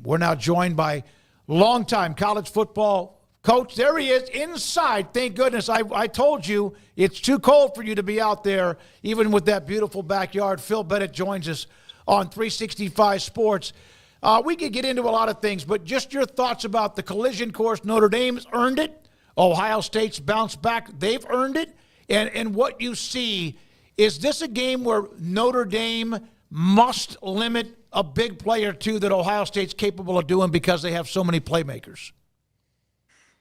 game. We're now joined by longtime college football coach. There he is inside. Thank goodness. I told you it's too cold for you to be out there, even with that beautiful backyard. Phil Bennett joins us on 365 Sports. We could get into a lot of things, but just your thoughts about the collision course. Notre Dame's earned it. Ohio State's bounced back. They've earned it. And what you see, is this a game where Notre Dame must limit a big play or two that Ohio State's capable of doing because they have so many playmakers?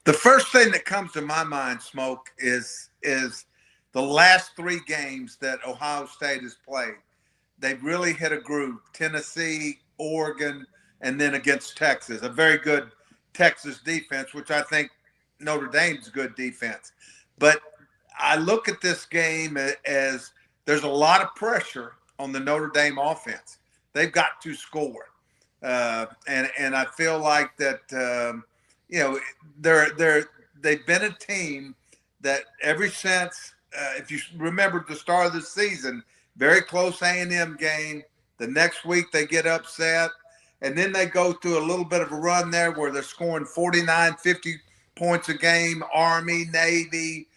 The first thing that comes to my mind, Smoke, is the last three games that Ohio State has played. They've really hit a groove. Tennessee, Oregon, and then against Texas. A very good Texas defense, which I think Notre Dame's good defense. But I look at this game as there's a lot of pressure on the Notre Dame offense. They've got to score. And I feel like that, they've been a team that ever since, if you remember the start of the season, very close A&M game. The next week they get upset. And then they go through a little bit of a run there where they're scoring 49, 50 points a game, Army, Navy,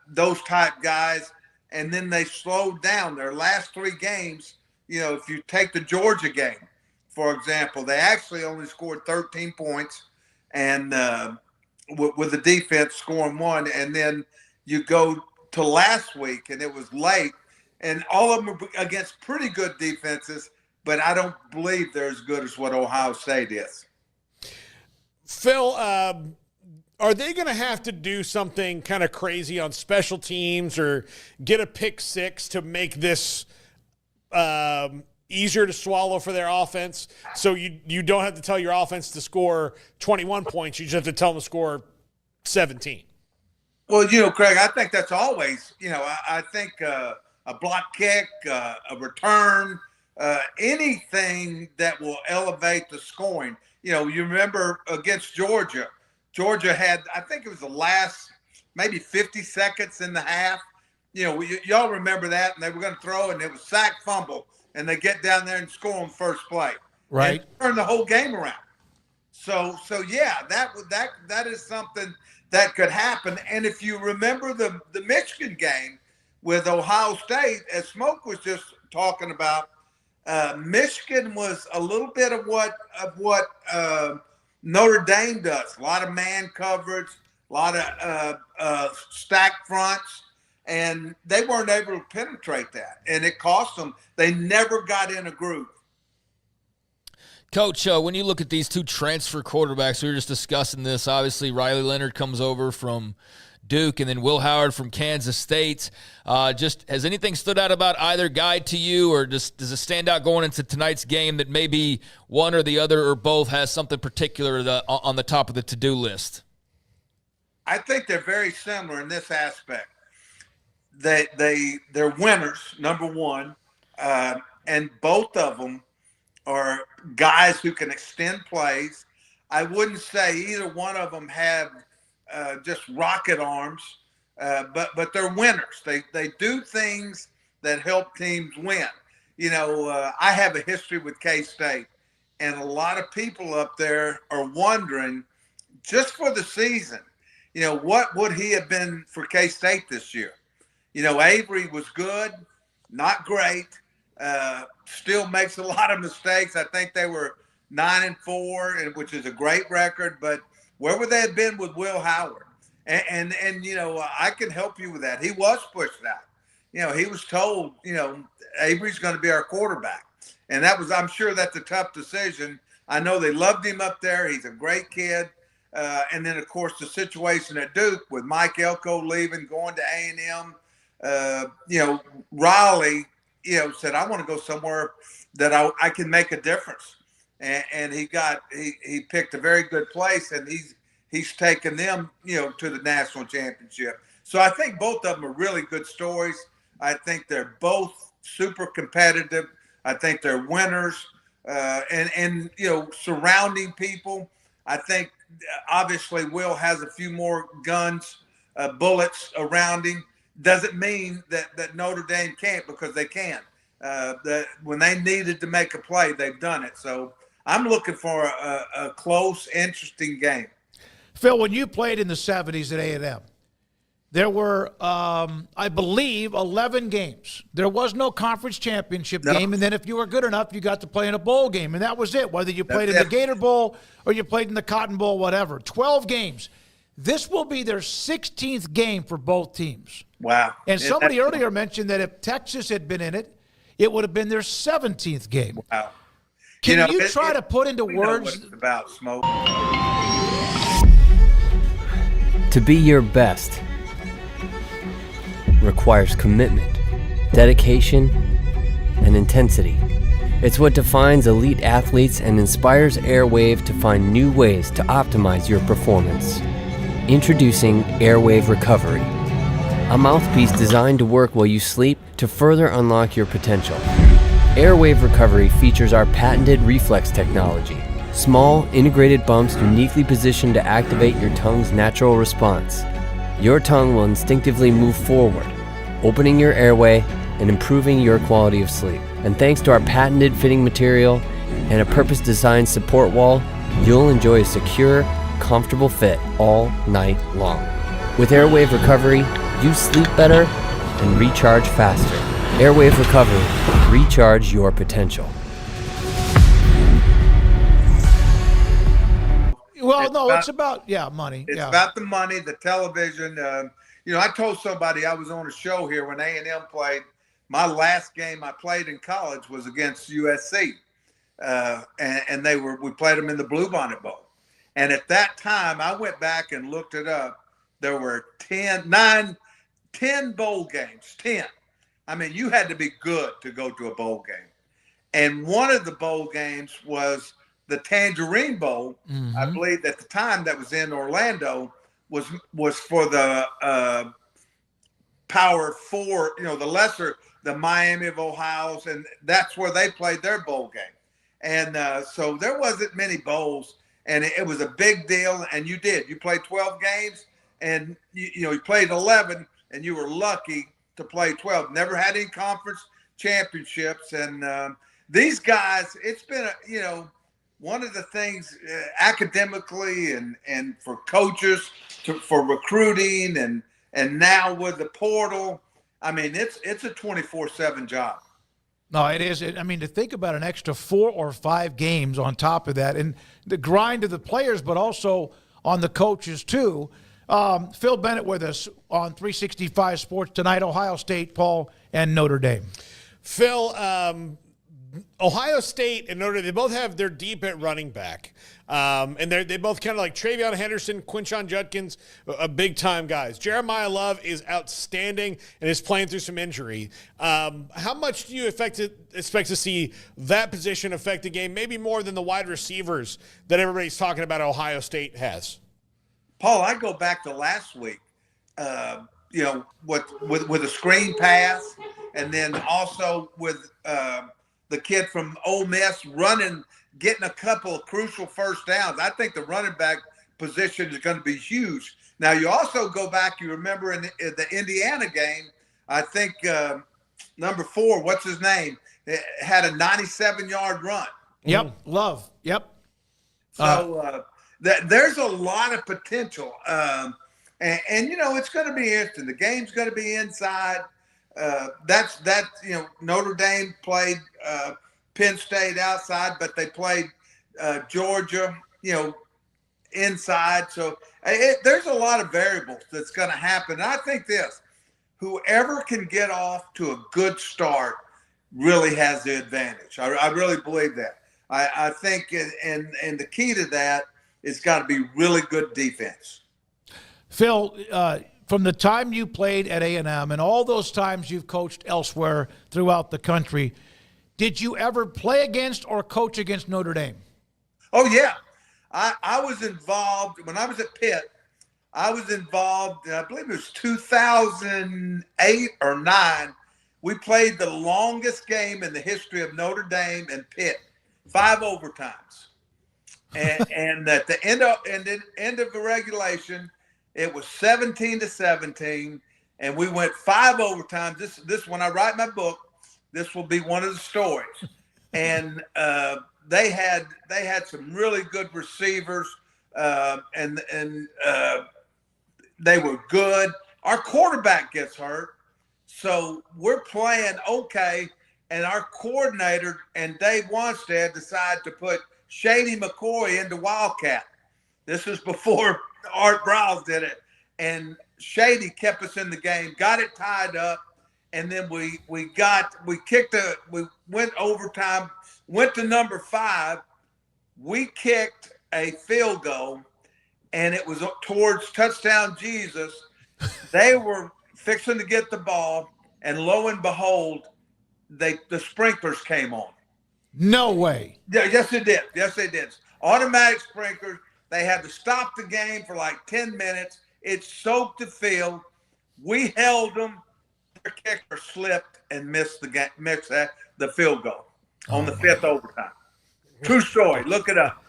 those type guys. And then they slowed down their last three games. If you take the Georgia game, for example, they actually only scored 13 points and with the defense scoring one. And then you go to last week and it was late, and all of them are against pretty good defenses, but I don't believe they're as good as what Ohio State is. Phil, are they going to have to do something kind of crazy on special teams or get a pick six to make this easier to swallow for their offense? So you don't have to tell your offense to score 21 points. You just have to tell them to score 17. Well, Craig, I think that's always, I think a block kick, a return, anything that will elevate the scoring. You remember against Georgia. Georgia had, I think it was the last maybe 50 seconds in the half. Y'all remember that, and they were going to throw, and it was sack fumble, and they get down there and score on first play. Right. And turn the whole game around. So yeah, that is something that could happen. And if you remember the Michigan game with Ohio State, as Smoke was just talking about, Michigan was a little bit of what Notre Dame does. A lot of man coverage, a lot of stacked fronts, and they weren't able to penetrate that, and it cost them. They never got in a groove. Coach, when you look at these two transfer quarterbacks, we were just discussing this. Obviously, Riley Leonard comes over from Duke, and then Will Howard from Kansas State. Just has anything stood out about either guy to you, or does it stand out going into tonight's game that maybe one or the other or both has something particular on the top of the to-do list? I think they're very similar in this aspect. They're winners, number one, and both of them are guys who can extend plays. I wouldn't say either one of them have just rocket arms, but they're winners. They do things that help teams win. I have a history with K-State, and a lot of people up there are wondering, just for the season, what would he have been for K-State this year? Avery was good, not great, still makes a lot of mistakes. I think they were 9-4, which is a great record, but where would they have been with Will Howard? And I can help you with that. He was pushed out. He was told, Avery's going to be our quarterback. And I'm sure that's a tough decision. I know they loved him up there. He's a great kid. And then, of course, the situation at Duke with Mike Elko leaving, going to A&M. Riley, said, I want to go somewhere that I can make a difference. And he picked a very good place, and he's taken them, to the national championship. So I think both of them are really good stories. I think they're both super competitive. I think they're winners, and surrounding people. I think obviously Will has a few more guns, bullets around him. Doesn't mean that Notre Dame can't, because they can. That when they needed to make a play, they've done it. So I'm looking for a close, interesting game. Phil, when you played in the 70s at A&M, there were, I believe, 11 games. There was no conference championship game, and then if you were good enough, you got to play in a bowl game, and that was it, whether you played in the Gator Bowl or you played in the Cotton Bowl, whatever. 12 games. This will be their 16th game for both teams. Wow. And somebody earlier mentioned that if Texas had been in it, it would have been their 17th game. Wow. Can you try to put into words? Know what it's about, Smoke. To be your best requires commitment, dedication, and intensity. It's what defines elite athletes and inspires Airwave to find new ways to optimize your performance. Introducing Airwave Recovery, a mouthpiece designed to work while you sleep to further unlock your potential. Airwave Recovery features our patented reflex technology, small, integrated bumps uniquely positioned to activate your tongue's natural response. Your tongue will instinctively move forward, opening your airway and improving your quality of sleep. And thanks to our patented fitting material and a purpose-designed support wall, you'll enjoy a secure, comfortable fit all night long. With Airwave Recovery, you sleep better and recharge faster. Airwave Recovery, recharge your potential. Well, it's about money. It's about the money, the television. I told somebody I was on a show here when A&M played. My last game I played in college was against USC, and we played them in the Bluebonnet Bowl. And at that time, I went back and looked it up. There were 10 bowl games. 10. I mean, you had to be good to go to a bowl game. And one of the bowl games was the Tangerine Bowl. Mm-hmm. I believe at the time that was in Orlando was for the Power Four, the Miami of Ohio's, and that's where they played their bowl game. And so there wasn't many bowls, and it was a big deal. And you played 12 games, and you played 11, and you were lucky to play 12. Never had any conference championships, and these guys, it's been one of the things academically and for coaches for recruiting and now with the portal, I mean, it's a 24/7 job. No, it is. To think about an extra 4 or 5 games on top of that, and the grind of the players, but also on the coaches too. Phil Bennett with us on 365 Sports tonight. Ohio State, Paul, and Notre Dame. Phil, Ohio State and Notre Dame, they're deep at running back. And they both kind of like Travion Henderson, Quinshon Judkins, big-time guys. Jeremiah Love is outstanding and is playing through some injury. How much do you expect to see that position affect the game, maybe more than the wide receivers that everybody's talking about Ohio State has? Paul, I go back to last week, with a screen pass, and then also with the kid from Ole Miss getting a couple of crucial first downs. I think the running back position is going to be huge. Now, you also go back, you remember in the Indiana game, I think number 4, what's his name, had a 97-yard run. Yep, Love. Yep. So there's a lot of potential. And it's going to be interesting. The game's going to be inside. Notre Dame played Penn State outside, but they played Georgia, inside. So there's a lot of variables that's going to happen. And I think whoever can get off to a good start really has the advantage. I really believe that. I think, and the key to that is got to be really good defense. Phil, from the time you played at A&M and all those times you've coached elsewhere throughout the country, did you ever play against or coach against Notre Dame? Oh, yeah. I was involved when I was at Pitt. I was involved, I believe it was 2008 or 9. We played the longest game in the history of Notre Dame and Pitt, 5 overtimes. And at the end of the regulation, it was 17-17, and we went 5 overtimes. This when I write my book, this will be one of the stories. And they had some really good receivers, and they were good. Our quarterback gets hurt, so we're playing okay. And our coordinator and Dave Wanstead decide to put Shady McCoy into Wildcat. This was before Art Browse did it. And Shady kept us in the game, got it tied up, and then we went overtime, went to number 5. We kicked a field goal, and it was towards touchdown Jesus. They were fixing to get the ball, and lo and behold, the sprinklers came on. No way. Yeah, yes, it did. Yes, they did. Automatic sprinklers. They had to stop the game for like 10 minutes. It soaked the field. We held them. Their kicker slipped and missed the field goal on the 5th overtime. True story. Look it up.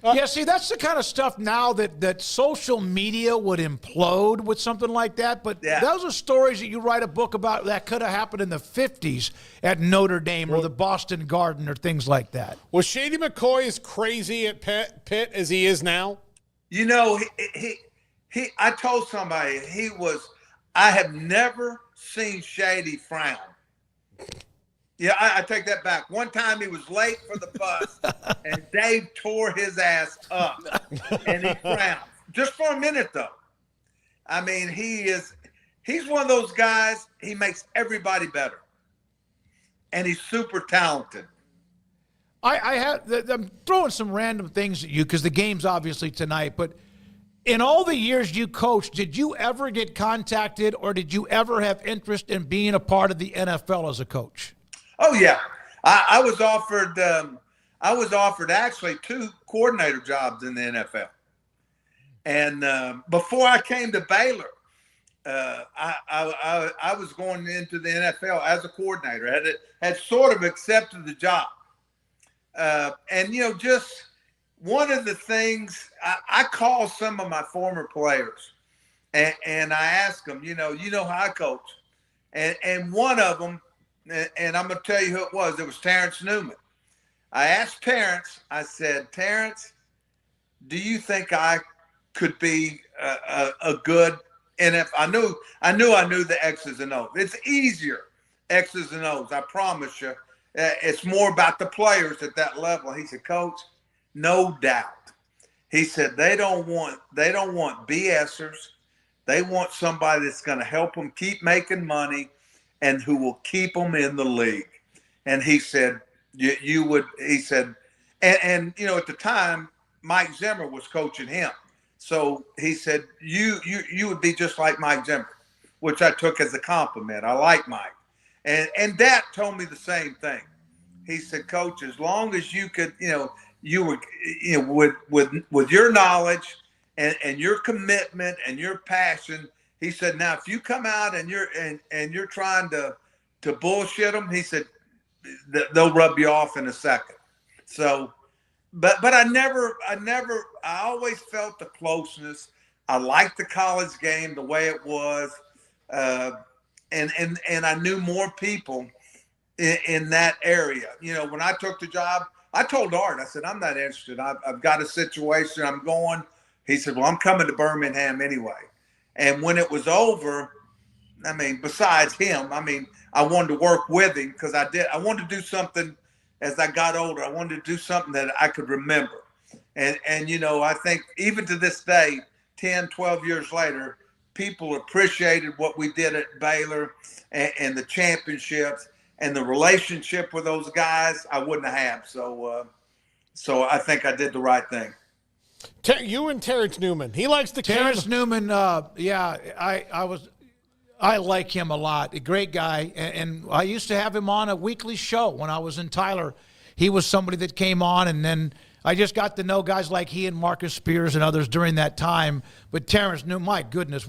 Yeah, see, that's the kind of stuff now that social media would implode with something like that. But those are stories that you write a book about that could have happened in the 50s at Notre Dame or the Boston Garden or things like that. Was Shady McCoy as crazy at Pitt as he is now? You know, I told somebody I have never seen Shady frown. Yeah, I take that back. One time he was late for the bus, and Dave tore his ass up, and he frowned. Just for a minute, though. I mean, he's one of those guys, he makes everybody better. And he's super talented. I'm throwing some random things at you because the game's obviously tonight, but in all the years you coached, did you ever get contacted or did you ever have interest in being a part of the NFL as a coach? Oh yeah, I was offered. I was offered actually 2 coordinator jobs in the NFL, and before I came to Baylor, I was going into the NFL as a coordinator. Had sort of accepted the job, and you know, just one of the things I call some of my former players, and I ask them, you know how I coach, and one of them. And I'm going to tell you who it was. It was Terrence Newman. I asked Terrence, I said, Terrence, do you think I could be a good NFL? I knew the X's and O's. It's easier, X's and O's, I promise you. It's more about the players at that level. He said, Coach, no doubt. He said, they don't want BSers. They want somebody that's going to help them keep making money and who will keep them in the league. And he said, you would, he said, and you know, at the time, Mike Zimmer was coaching him. So he said, you would be just like Mike Zimmer, which I took as a compliment. I like Mike. And Dad told me the same thing. He said, Coach, as long as you could, you were, with your knowledge and your commitment and your passion, he said, now, if you come out and you're trying to bullshit them, he said, they'll rub you off in a second. So, but I always felt the closeness. I liked the college game the way it was. And I knew more people in that area. You know, when I took the job, I told Art, I said, I'm not interested. I've got a situation. I'm going. He said, well, I'm coming to Birmingham anyway. And when it was over, I mean, besides him, I mean, I wanted to work with him because I wanted to do something as I got older. I wanted to do something that I could remember. And you know, I think even to this day, 10, 12 years later, people appreciated what we did at Baylor and the championships and the relationship with those guys I wouldn't have. So I think I did the right thing. You and Terrence Newman. He likes the Terrence Newman. I like him a lot. A great guy, and I used to have him on a weekly show when I was in Tyler. He was somebody that came on, and then I just got to know guys like he and Marcus Spears and others during that time. But Terrence Newman, my goodness,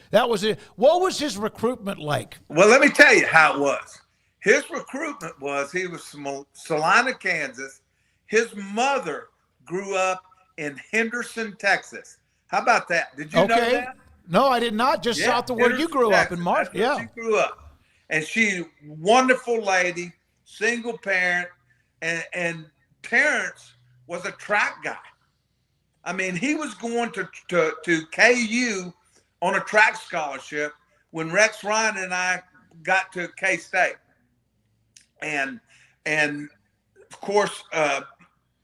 that was it. What was his recruitment like? Well, let me tell you how it was. His recruitment was he was from Salina, Kansas. His mother grew up in Henderson, Texas. How about that? Did you know that? No, I did not. Just south of where you grew up in March. Yeah. She grew up. And she, wonderful lady, single parent, and Terrence was a track guy. I mean, he was going to KU on a track scholarship when Rex Ryan and I got to K-State. And of course,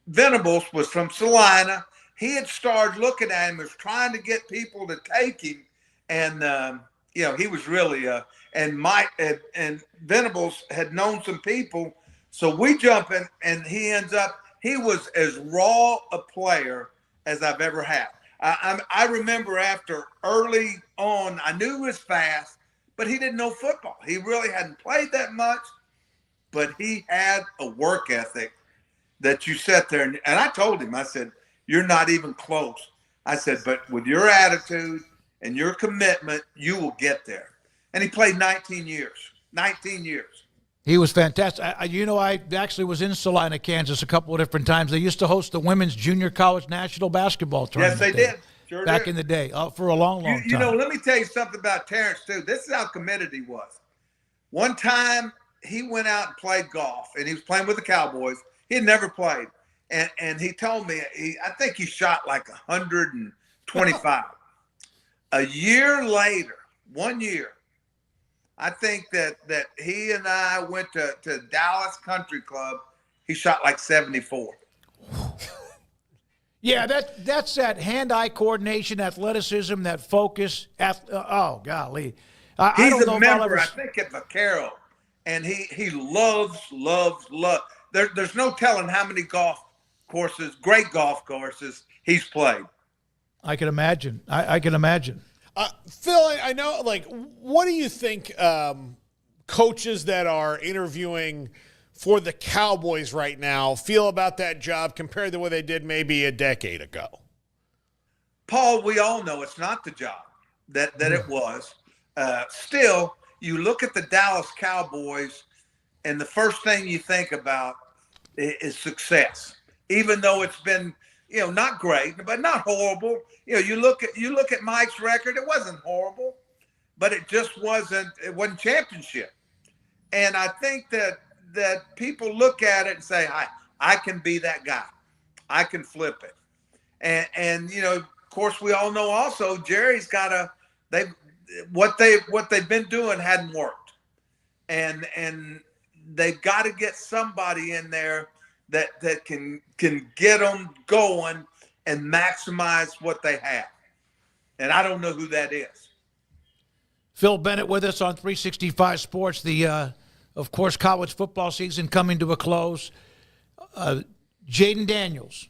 Venables was from Salina. He had started looking at him, was trying to get people to take him. And, he was really, and Mike and Venables had known some people. So we jump in, and he was as raw a player as I've ever had. I remember after early on, I knew he was fast, but he didn't know football. He really hadn't played that much, but he had a work ethic that you sat there. And I told him, I said, you're not even close. I said, but with your attitude and your commitment, you will get there. And he played 19 years. 19 years. He was fantastic. I actually was in Salina, Kansas a couple of different times. They used to host the Women's Junior College National Basketball Tournament. Yes, they did. Sure back did. in the day, for a long time. Let me tell you something about Terrence, too. This is how committed he was. One time, he went out and played golf, and he was playing with the Cowboys. He had never played. And he told me, I think he shot like 125. A year later, 1 year, I think that he and I went to Dallas Country Club. He shot like 74. Yeah, that's that hand-eye coordination, athleticism, that focus. Oh, golly. I don't know a member, I think, at Vaquero, and he loves. There's no telling how many great golf courses he's played. I can imagine. I can imagine. Phil, I know, what do you think coaches that are interviewing for the Cowboys right now feel about that job compared to what they did maybe a decade ago? Paul, we all know it's not the job that it was. Still, you look at the Dallas Cowboys, and the first thing you think about is success, even though it's been, not great, but not horrible. You look at Mike's record, it wasn't horrible, but it wasn't championship. And I think that people look at it and say, I can be that guy. I can flip it. And of course, we all know also Jerry's got what they've been doing hadn't worked. And they've got to get somebody in there that can get them going and maximize what they have. And I don't know who that is. Phil Bennett with us on 365 Sports. Of course, college football season coming to a close. Jaden Daniels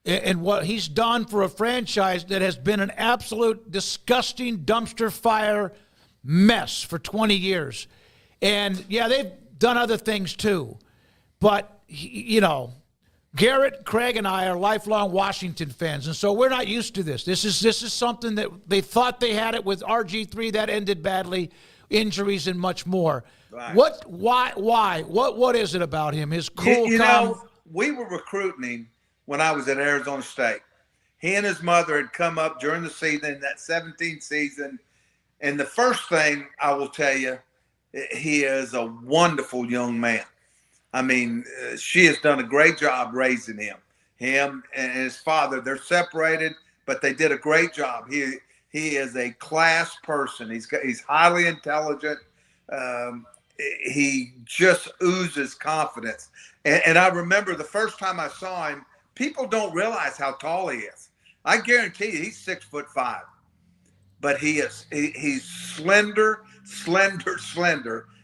and what he's done for a franchise that has been an absolute disgusting dumpster fire mess for 20 years. And, yeah, they've done other things too. But, Garrett, Craig, and I are lifelong Washington fans, and so we're not used to this. This is something that they thought they had it with RG3. That ended badly, injuries and much more. Right. Why? What is it about him? His cool, calm. We were recruiting him when I was at Arizona State. He and his mother had come up during the season, that 17th season, and the first thing I will tell you, he is a wonderful young man. I mean, she has done a great job raising him. Him and his father, they're separated, but they did a great job. He is a class person. He's highly intelligent. He just oozes confidence. And I remember the first time I saw him, people don't realize how tall he is. I guarantee you, he's 6'5", but he's slender,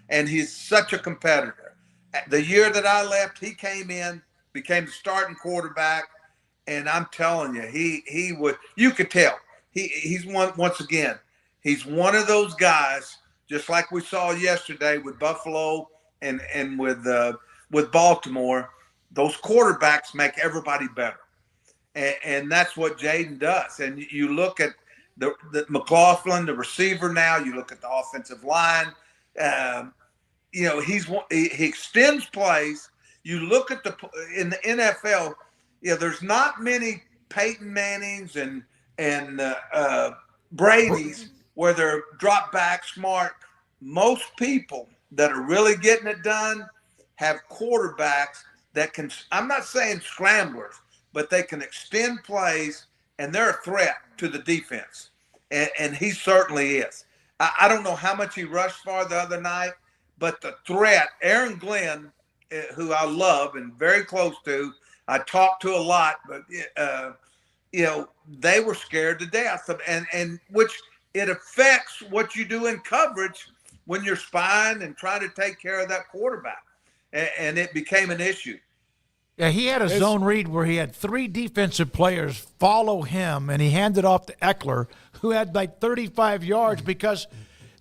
and he's such a competitor. The year that I left, he came in, became the starting quarterback, and I'm telling you, he would. You could tell he's once again. He's one of those guys, just like we saw yesterday with Buffalo and with Baltimore. Those quarterbacks make everybody better, and that's what Jaden does. And you look at the McLaughlin, the receiver now. You look at the offensive line. He extends plays. You look at in the NFL. There's not many Peyton Mannings and Brady's where they're drop back smart. Most people that are really getting it done have quarterbacks that can, I'm not saying scramblers, but they can extend plays, and they're a threat to the defense. And he certainly is. I don't know how much he rushed for the other night, but the threat, Aaron Glenn, who I love and very close to, I talk to a lot, but, they were scared to death. And which it affects what you do in coverage when you're spying and trying to take care of that quarterback. And it became an issue. Yeah, he had a zone read where he had 3 defensive players follow him, and he handed off to Eckler, who had like 35 yards because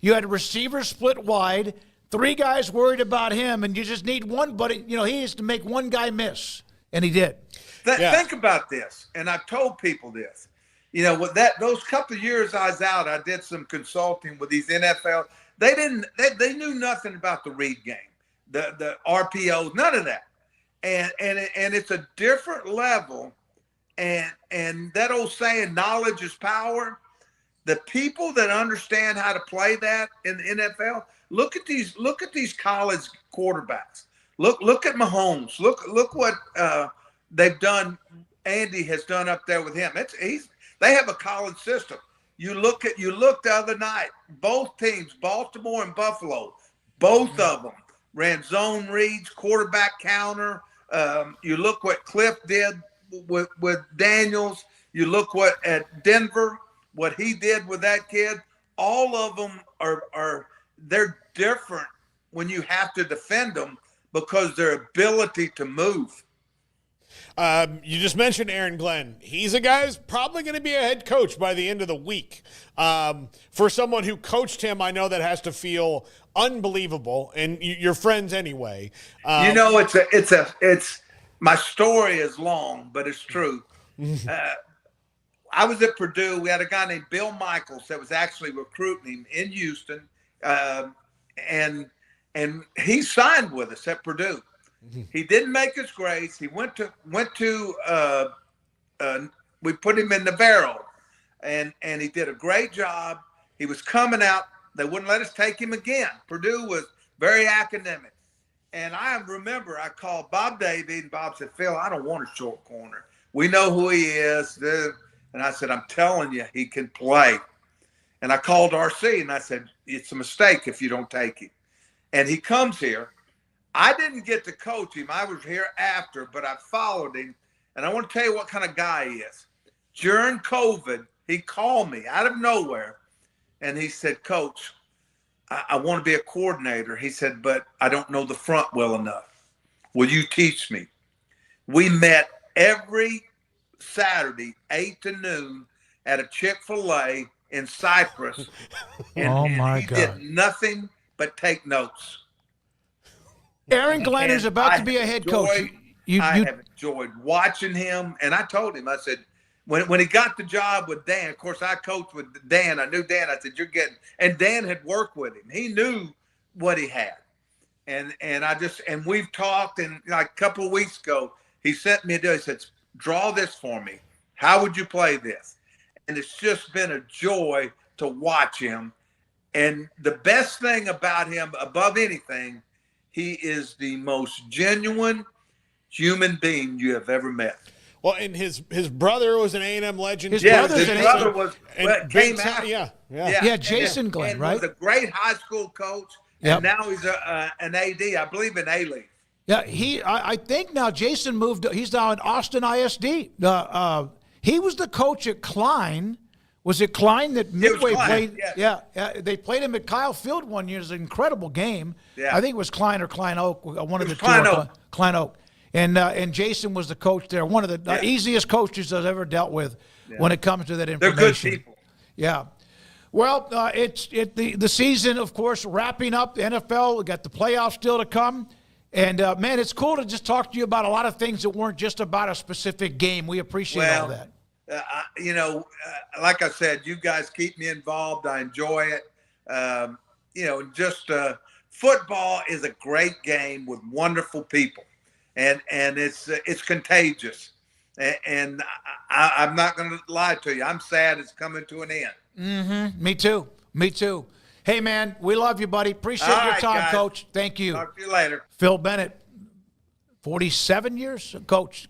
you had receivers split wide, 3 guys worried about him, and you just need one, but he has to make one guy miss, and he did. Think about this, and I've told people this. With those couple of years I was out, I did some consulting with these NFL. They knew nothing about the read game, the RPOs, none of that. And it's a different level, and that old saying, knowledge is power. The people that understand how to play that in the NFL, look at these college quarterbacks. Look at Mahomes. Look what they've done. Andy has done up there with him. They have a college system. You look the other night. Both teams, Baltimore and Buffalo, both of them ran zone reads, quarterback counter. You look what Cliff did with Daniels. You look at Denver, what he did with that kid. All of them they're different when you have to defend them because their ability to move. You just mentioned Aaron Glenn. He's a guy who's probably going to be a head coach by the end of the week. For someone who coached him, I know that has to feel unbelievable, and you're friends anyway. It's my story is long, but it's true. I was at Purdue. We had a guy named Bill Michaels that was actually recruiting him in Houston, and he signed with us at Purdue. He didn't make his grades. He went to we put him in the barrel, and he did a great job. He was coming out. They wouldn't let us take him again. Purdue was very academic. And I remember I called Bob Davey, and Bob said, Phil, I don't want a short corner. We know who he is. And I said, I'm telling you, he can play. And I called RC, and I said, it's a mistake if you don't take him. And he comes here. I didn't get to coach him. I was here after, but I followed him. And I want to tell you what kind of guy he is. During COVID, he called me out of nowhere, and he said, Coach, I want to be a coordinator. He said, but I don't know the front well enough. Will you teach me? We met every Saturday, 8 to noon, at a Chick-fil-A in Cyprus. And he did nothing but take notes. Aaron Glenn is about to be a head coach. I have enjoyed watching him. And I told him, I said, when he got the job with Dan, of course, I coached with Dan. I knew Dan. I said, and Dan had worked with him. He knew what he had. And we've talked, and like a couple of weeks ago, he sent me a deal. He said, draw this for me. How would you play this? And it's just been a joy to watch him. And the best thing about him, above anything, he is the most genuine human being you have ever met. Well, and his brother was an A&M legend. His brother was came out. Yeah. Jason Glenn, and right? Was a great high school coach, and now he's an AD, I believe, in A-League. Yeah, I think now Jason moved. He's now in Austin ISD. He was the coach at Klein. Was it Klein that Midway played? Yes. Yeah, they played him at Kyle Field one year. It was an incredible game. Yeah. I think it was Klein or Klein Oak. One of the two. Klein Oak. And Jason was the coach there. One of the easiest coaches I've ever dealt with when it comes to that information. They're good people. Yeah. Well, it's the season, of course, wrapping up. The NFL, we got the playoffs still to come. And, man, it's cool to just talk to you about a lot of things that weren't just about a specific game. We appreciate all that. Like I said, you guys keep me involved. I enjoy it. Football is a great game with wonderful people, and it's contagious. And I'm not going to lie to you. I'm sad it's coming to an end. Mm-hmm. Me too. Hey, man, we love you, buddy. Appreciate your time, guys. Coach. Thank you. Talk to you later. Phil Bennett, 47 years coach.